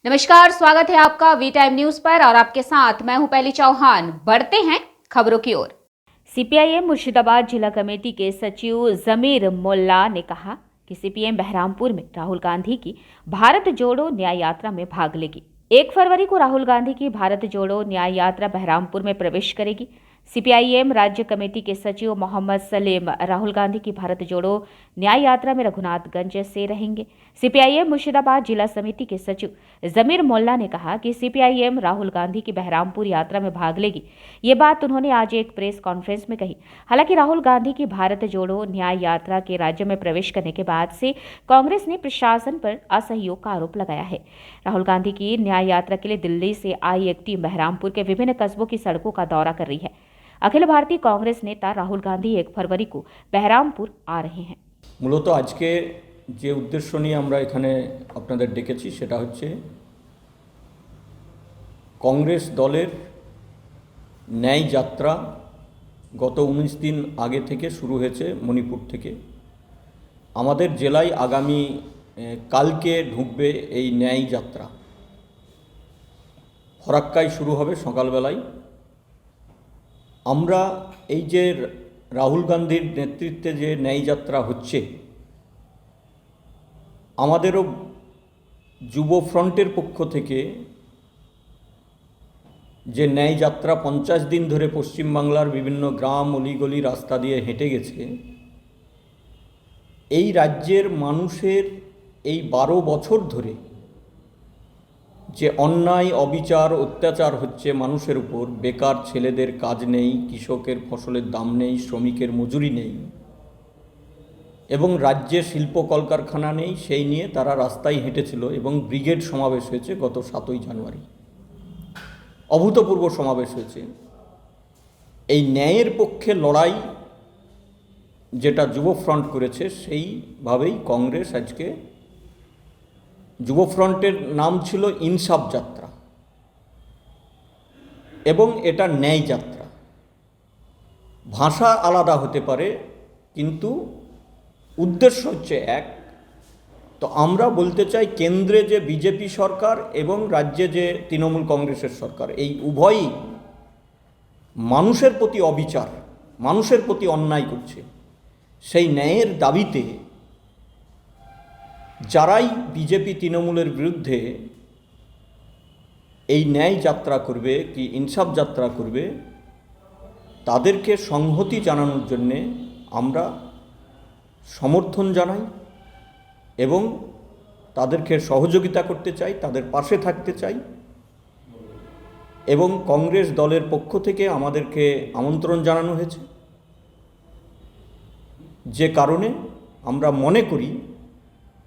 नमस्कार, स्वागत है आपका वी टाइम न्यूज पर और आपके साथ मैं हूं पहली चौहान। बढ़ते हैं खबरों की ओर। सीपीआईएम मुर्शिदाबाद जिला कमेटी के सचिव जमीर मोल्ला ने कहा कि सीपीएम बहरामपुर में राहुल गांधी की भारत जोड़ो न्याय यात्रा में भाग लेगी। 1 फरवरी को राहुल गांधी की भारत जोड़ो न्याय यात्रा बहरामपुर में प्रवेश करेगी। सीपीआईएम राज्य कमेटी के सचिव मोहम्मद सलीम राहुल गांधी की भारत जोड़ो न्याय यात्रा में रघुनाथगंज से रहेंगे। सीपीआईएम मुर्शिदाबाद जिला समिति के सचिव जमीर मोल्ला ने कहा कि सीपीआईएम राहुल गांधी की बहरामपुर यात्रा में भाग लेगी। ये बात उन्होंने आज एक प्रेस कॉन्फ्रेंस में कही। हालांकि राहुल गांधी की भारत जोड़ो न्याय यात्रा के राज्य में प्रवेश करने के बाद से कांग्रेस ने प्रशासन पर असहयोग का आरोप लगाया है। राहुल गांधी की न्याय यात्रा के लिए दिल्ली से आई एक टीम बहरामपुर के विभिन्न कस्बों की सड़कों का दौरा कर रही है। अखिल भारतीय कांग्रेस नेता राहुल गांधी 1 फरवरी को बहरामपुर आ रहे हैं। মূলত আজকে যে উদ্দেশ্য নিয়ে আমরা এখানে আপনাদের ডেকেছি সেটা হচ্ছে কংগ্রেস দলের ন্যায় যাত্রা গত 19 দিন আগে থেকে শুরু হয়েছে মণিপুর থেকে। আমাদের জেলায় আগামী কালকে ঢুকবে এই ন্যায় যাত্রা। ফরাক্কায় শুরু হবে সকালবেলায়। আমরা এই যে রাহুল গান্ধীর নেতৃত্বে যে ন্যায় যাত্রা হচ্ছে, আমাদেরও যুব ফ্রন্টের পক্ষ থেকে যে ন্যায় যাত্রা 50 দিন ধরে পশ্চিমবাংলার বিভিন্ন গ্রাম অলিগলি রাস্তা দিয়ে হেঁটে গেছে, এই রাজ্যের মানুষের এই 12 বছর ধরে যে অন্যায় অবিচার অত্যাচার হচ্ছে মানুষের উপর, বেকার ছেলেদের কাজ নেই, কৃষকের ফসলের দাম নেই, শ্রমিকের মজুরি নেই এবং রাজ্যে শিল্প কলকারখানা নেই, সেই নিয়ে তারা রাস্তায় হেঁটেছিল এবং ব্রিগেড সমাবেশ হয়েছে গত 7ই জানুয়ারি। অভূতপূর্ব সমাবেশ হয়েছে। এই ন্যায়ের পক্ষে লড়াই যেটা যুব ফ্রন্ট করেছে, সেইভাবেই কংগ্রেস আজকে যুব ফ্রন্টের নাম ছিল ইনসাফ যাত্রা এবং এটা ন্যায় যাত্রা। ভাষা আলাদা হতে পারে কিন্তু উদ্দেশ্য হচ্ছে এক। তো আমরা বলতে চাই, কেন্দ্রে যে বিজেপি সরকার এবং রাজ্যে যে তৃণমূল কংগ্রেসের সরকার, এই উভয়ই মানুষের প্রতি অবিচার, মানুষের প্রতি অন্যায় করছে। সেই ন্যায়ের দাবিতে যারাই বিজেপি তৃণমূলের বিরুদ্ধে এই ন্যায় যাত্রা করবে কি ইনসাফ যাত্রা করবে, তাদেরকে সংহতি জানানোর জন্যে আমরা সমর্থন জানাই এবং তাদেরকে সহযোগিতা করতে চাই, তাদের পাশে থাকতে চাই। এবং কংগ্রেস দলের পক্ষ থেকে আমাদেরকে আমন্ত্রণ জানানো হয়েছে, যে কারণে আমরা মনে করি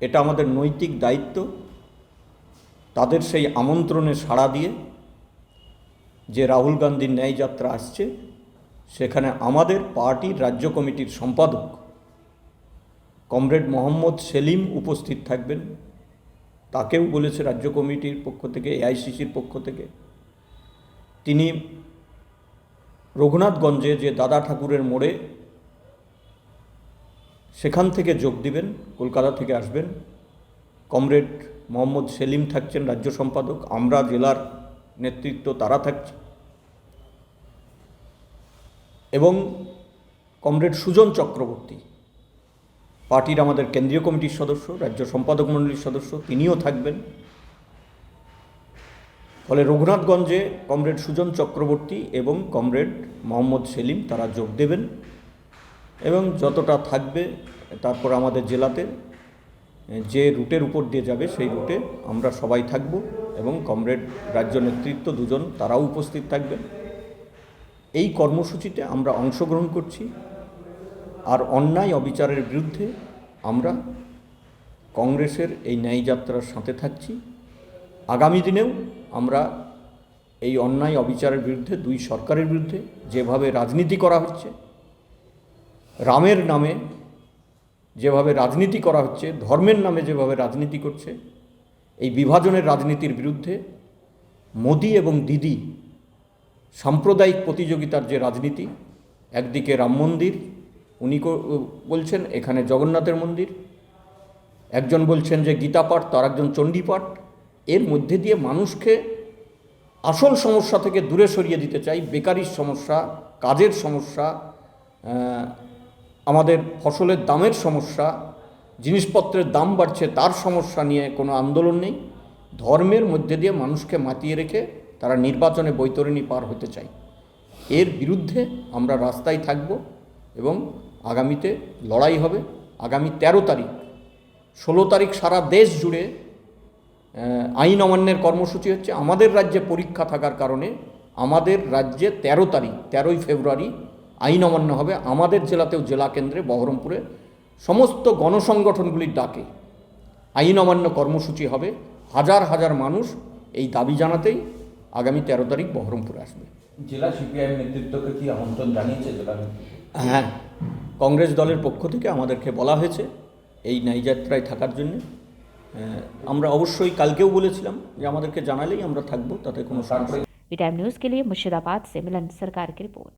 এটা আমাদের নৈতিক দায়িত্ব তাদের সেই আমন্ত্রণে সাড়া দিয়ে, যে রাহুল গান্ধীর ন্যায় যাত্রা আসছে, সেখানে আমাদের পার্টির রাজ্য কমিটির সম্পাদক কমরেড মোহাম্মদ সেলিম উপস্থিত থাকবেন। তাকেও বলেছে রাজ্য কমিটির পক্ষ থেকে, এআইসিসির পক্ষ থেকে। তিনি রঘুনাথগঞ্জে যে দাদা ঠাকুরের মোড়ে, সেখান থেকে যোগ দিবেন, কলকাতা থেকে আসবেন। কমরেড মোহাম্মদ সেলিম থাকছেন রাজ্য সম্পাদক, আমরা জেলার নেতৃত্ব তারা থাকছে এবং কমরেড সুজন চক্রবর্তী, পার্টির আমাদের কেন্দ্রীয় কমিটির সদস্য, রাজ্য সম্পাদক মণ্ডলীর সদস্য, তিনিও থাকবেন। ফলে রঘুনাথগঞ্জে কমরেড সুজন চক্রবর্তী এবং কমরেড মোহাম্মদ সেলিম তারা যোগ দেবেন এবং যতটা থাকবে তারপর আমাদের জেলাতে যে রুটের উপর দিয়ে যাবে সেই রুটে আমরা সবাই থাকব এবং কমরেড রাজ্য নেতৃত্ব দুজন তারাও উপস্থিত থাকবেন। এই কর্মসূচিতে আমরা অংশগ্রহণ করছি আর অন্যায় অবিচারের বিরুদ্ধে আমরা কংগ্রেসের এই ন্যায় যাত্রার সাথে থাকছি। আগামী দিনেও আমরা এই অন্যায় অবিচারের বিরুদ্ধে, দুই সরকারের বিরুদ্ধে যেভাবে রাজনীতি করা হচ্ছে, রামের নামে যেভাবে রাজনীতি করা হচ্ছে, ধর্মের নামে যেভাবে রাজনীতি করছে, এই বিভাজনের রাজনীতির বিরুদ্ধে মোদি এবং দিদি সাম্প্রদায়িক প্রতিযোগিতার যে রাজনীতি, একদিকে রাম মন্দির উনি বলছেন এখানে জগন্নাথের মন্দির, একজন বলছেন যে গীতা পাঠ, তার একজন চণ্ডী পাঠ, এর মধ্যে দিয়ে মানুষকে আসল সমস্যা থেকে দূরে সরিয়ে দিতে চাই। বেকারির সমস্যা, কাজের সমস্যা, আমাদের ফসলের দামের সমস্যা, জিনিসপত্রের দাম বাড়ছে তার সমস্যা নিয়ে কোনো আন্দোলন নেই। ধর্মের মধ্যে দিয়ে মানুষকে মাতিয়ে রেখে তারা নির্বাচনে বৈতরণী পার হতে চায়। এর বিরুদ্ধে আমরা রাস্তায় থাকব এবং আগামীতে লড়াই হবে। আগামী 13 তারিখ 16 তারিখ সারা দেশ জুড়ে আইন অমান্যের কর্মসূচি হচ্ছে। আমাদের রাজ্যে পরীক্ষা থাকার কারণে আমাদের রাজ্যে 13ই ফেব্রুয়ারি আইন অমান্য হবে। আমাদের জেলাতেও জেলা কেন্দ্রে বহরমপুরে সমস্ত গণসংগঠনগুলির ডাকে আইন অমান্য কর্মসূচি হবে। হাজার হাজার মানুষ এই দাবি জানাতেই আগামী 13 তারিখ বহরমপুরে আসবে। জেলা সিপিআইএম নেতৃত্বকে কি আমন্ত্রণ জানিয়েছে জেলা? হ্যাঁ, কংগ্রেস দলের পক্ষ থেকে আমাদেরকে বলা হয়েছে এই ন্যায়যাত্রায় থাকার জন্য। আমরা অবশ্যই কালকেও বলেছিলাম যে আমাদেরকে জানালেই আমরা থাকবো, তাতে কোনো সমস্যা নেই। वी टाइम न्यूज़ के लिए मुर्शिदाबाद से मिलन सरकार की रिपोर्ट।